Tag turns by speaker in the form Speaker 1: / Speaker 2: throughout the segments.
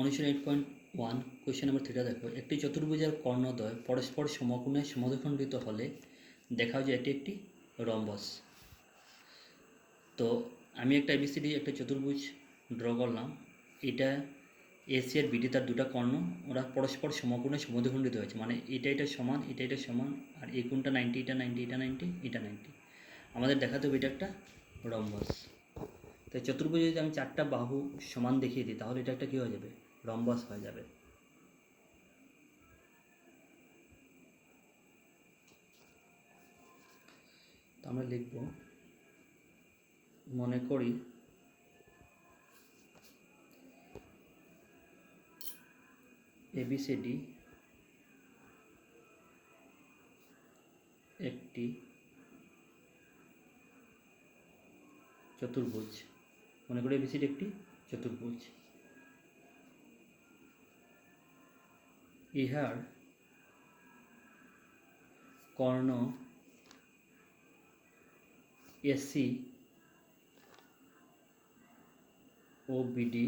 Speaker 1: অনুশীলন 8.1 question number 3 দেখো, একটি চতুর্ভুজের কর্ণদ্বয় পরস্পর সমকোণে সমদ্বিখণ্ডিত হলে দেখাও যে এটি একটি রম্বস। তো আমি একটা এবিসিডি একটা চতুর্ভুজ ড্র করলাম। এটা এসি আর বিডি, তার দুটা কর্ণ, ওরা পরস্পর সমকোণে সমদ্বিখণ্ডিত হয়েছে, মানে এটা সমান, এটা সমান, আর এই কোণটা 90, এটা 90, এটা 90, এটা 90। আমাদের দেখাতে হবে এটা একটা রম্বস। তো চতুর্ভুজে যদি আমি 4টা বাহু সমান দেখিয়ে দিই তাহলে এটা একটা কী হয়ে যাবে? রম্বস হয়ে যাবে। তো আমরা লিখব, মনে করি এবিসিডি একটি চতুর্ভুজ। মনে করি এবিসিডি একটি চতুর্ভুজ। ইহার কর্ণ এসি ও বিডি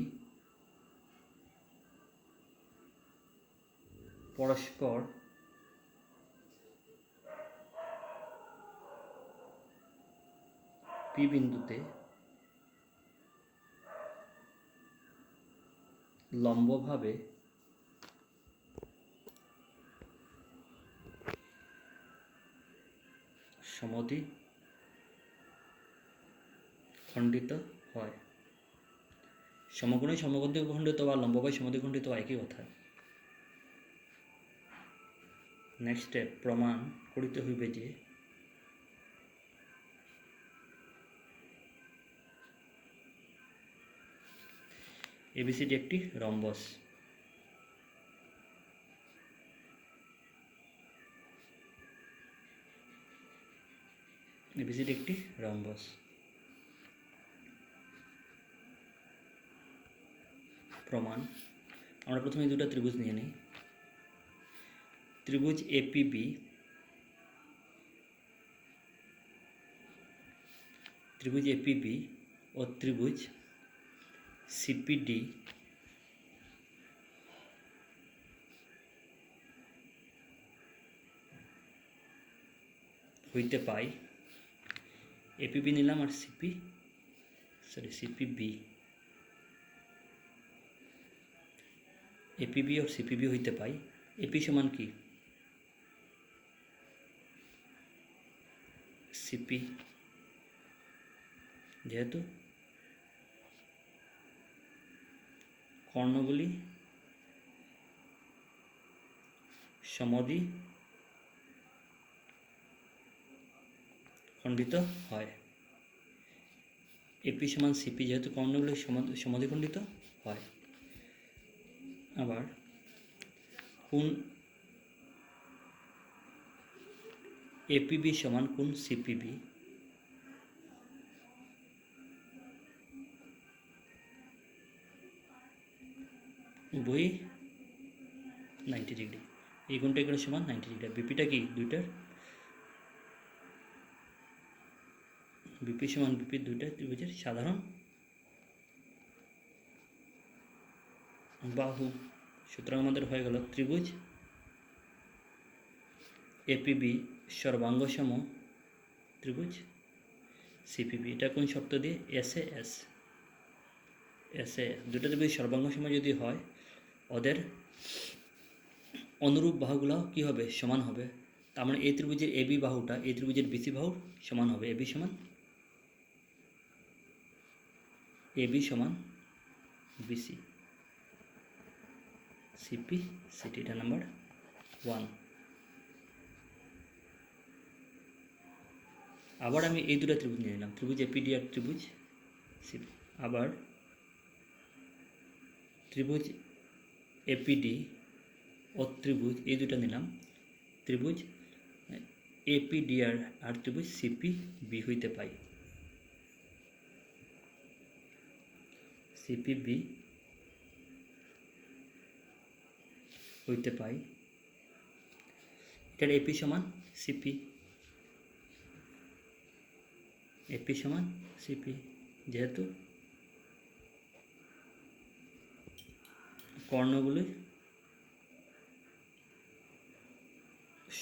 Speaker 1: পরস্পর পি বিন্দুতে লম্বভাবে সমদ্বিখণ্ডিত হয়। সমকোণে সমদ্বিখণ্ডিত বা লম্বভাবে সমদ্বিখণ্ডিত হয়, একই কথা। নেক্সট স্টেপ, প্রমাণ করিতে হইবে যে এবিসিডি একটি রম্বস। এবিসিডি একটি রম্বস। প্রমাণ, আমরা প্রথমে দুটো ত্রিভুজ নিয়ে নিই। ত্রিভুজ এপিবি, ত্রিভুজ এপিবি ও ত্রিভুজ সিপিডি হইতে পাই। এপিবি নিলাম আর সিপিবি, এপিবি और সিপিবি হইতে পাই। এপি সমান কি? সিপি, যেহেতু কর্ণগুলি সমদ্বিখণ্ডিত হয়। এপি সমান সিপি, যেহেতু কর্ণগুলি সমদ্বিখণ্ডিত হয়। আবার কোণ এপিবি সমান কোণ সিপিবি, উভয়ই 90 ডিগ্রি। এই কোণটা এখানে সমান 90 ডিগ্রি। বিপিটা কি? দুইটার বিপি সমান বিপি দুইটা ত্রিভুজের সাধারণ বাহু। সুতরাং আমাদের হয়ে গেল ত্রিভুজ এপিবি সর্বাঙ্গসম ত্রিভুজ সিপিবি। এটা কোন শর্ত দিয়ে? এসে দুটো ত্রিভুজ সর্বাঙ্গসম যদি হয়, ওদের অনুরূপ বাহুগুলো কি হবে? সমান হবে। তার মানে এই ত্রিভুজের এবি বাহুটা এই ত্রিভুজের বিসি বাহুর সমান হবে। এবি সমান বিসি, সিপি সিটি। এটা নাম্বার 1। আবার আমি এই দুটো ত্রিভুজ নিয়ে নিলাম, ত্রিভুজ এপিডি আর ত্রিভুজ সিপি। আবার ত্রিভুজ এপিডি ও ত্রিভুজ এই দুটো নিলাম, ত্রিভুজ এপিডি আর ত্রিভুজ সিপিবি হইতে পাই। সিপিবি হইতে পাই। এটার এপি সমান সিপি, এপি সমান সিপি, যেহেতু কর্ণগুলি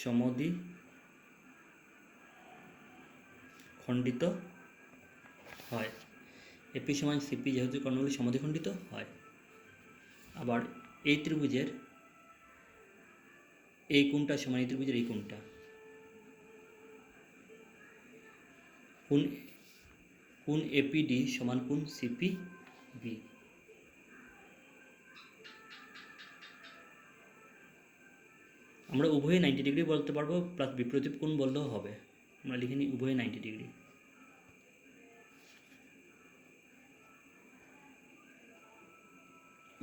Speaker 1: সমদ্বি খণ্ডিত হয়। এপি সমান সিপি যেহেতু কর্ণগুলি সমদ্বিখণ্ডিত হয়। আবার এই ত্রিভুজের এই কোণটা সমান এই ত্রিভুজের এই কোণটা, কোণ এপিডি সমান কোণ সিপিবি। আমরা উভয়ে 90 ডিগ্রি বলতে পারবো, প্লাস বিপরীত কোণ বললেও হবে। আমরা লিখে নিই উভয়ে 90 ডিগ্রি।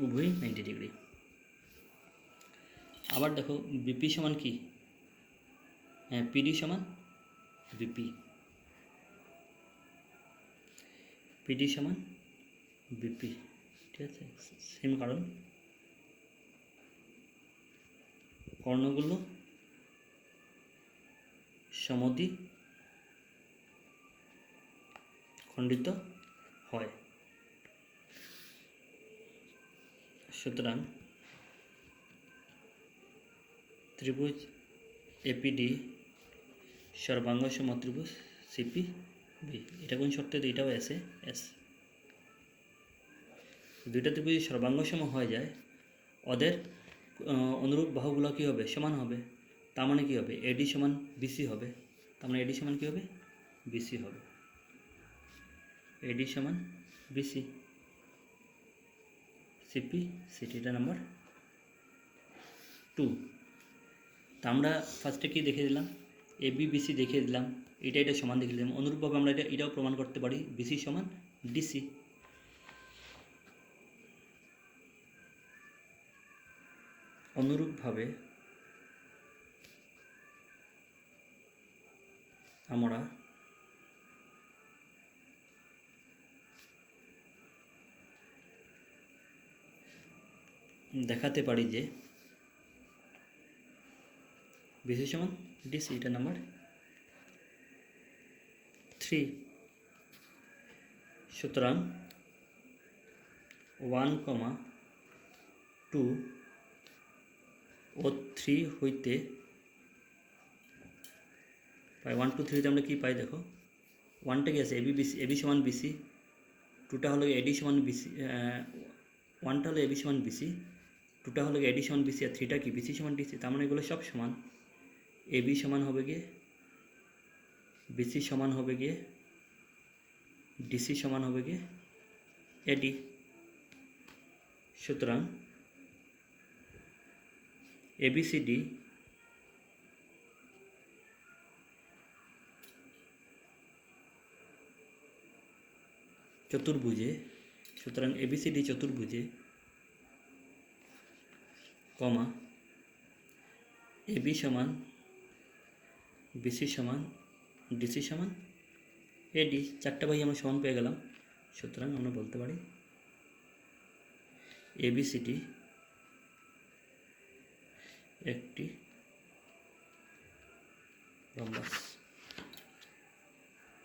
Speaker 1: উভয় 90 ডিগ্রি। আবার দেখো বিপি সমান কি, হ্যাঁ পিডি সমান বিপি, পিডি সমান বিপি, ঠিক আছে। সেম কারণ কর্ণগুলো সমদ্বি খণ্ডিত হয়। সুতরাং ত্রিভুজ এপিডি সর্বাঙ্গ সম ত্রিভুজ সিপি বি। এটা কোন শর্তে? এটাও এসে এস। দুইটা ত্রিভুজ সর্বাঙ্গ সম হয়ে যায়, ওদের অনুরূপ বাহুগুলো কী হবে? সমান হবে। তার মানে কী হবে? এডি সমান বিসি হবে। তার মানে এডি সমান কী হবে? বিসি হবে। এডি সমান বিসি, সিপি সিটি। এটা নাম্বার 2। তা আমরা ফার্স্টে কি দেখে দিলাম? এবি বিসি দেখিয়ে দিলাম, এটা সমান দেখে দিলাম। অনুরূপভাবে আমরা এটাও প্রমাণ করতে পারি, বিসি সমান ডিসি। অনুরূপভাবে আমরা দেখাতে পারি যে বিসি সমান ডিসি। এটা নাম্বার 3। সুতরাং 1, 2 ও 3 হইতে পাই 1, 2, 3 আমরা কি পাই দেখো। 1টা কি আছে? এবি বিসি, এবি সমান বিসি। 2টা হলো এডি সমান বিসি, 1টা হলো এবি সমান বিসি, 2টা হলো এডি সমান বিসি, আর 3টা কি? বিসি সমান ডিসি। তার মানে এগুলো সব সমান। এবি সমান হবে গিয়ে বিসি, সমান হবে গিয়ে ডিসি, সমান হবে গিয়ে এডি। সুতরাং এবিসিডি চতুর্ভুজে, সুতরাং এবিসিডি চতুর্ভুজে কমা এবি সমান বিসি সমান ডিসি সমান এডি। 4টা বাই আমরা সমান পেয়ে গেলাম। সুতরাং আমরা বলতে পারি এবিসিডি একটি রম্বাস।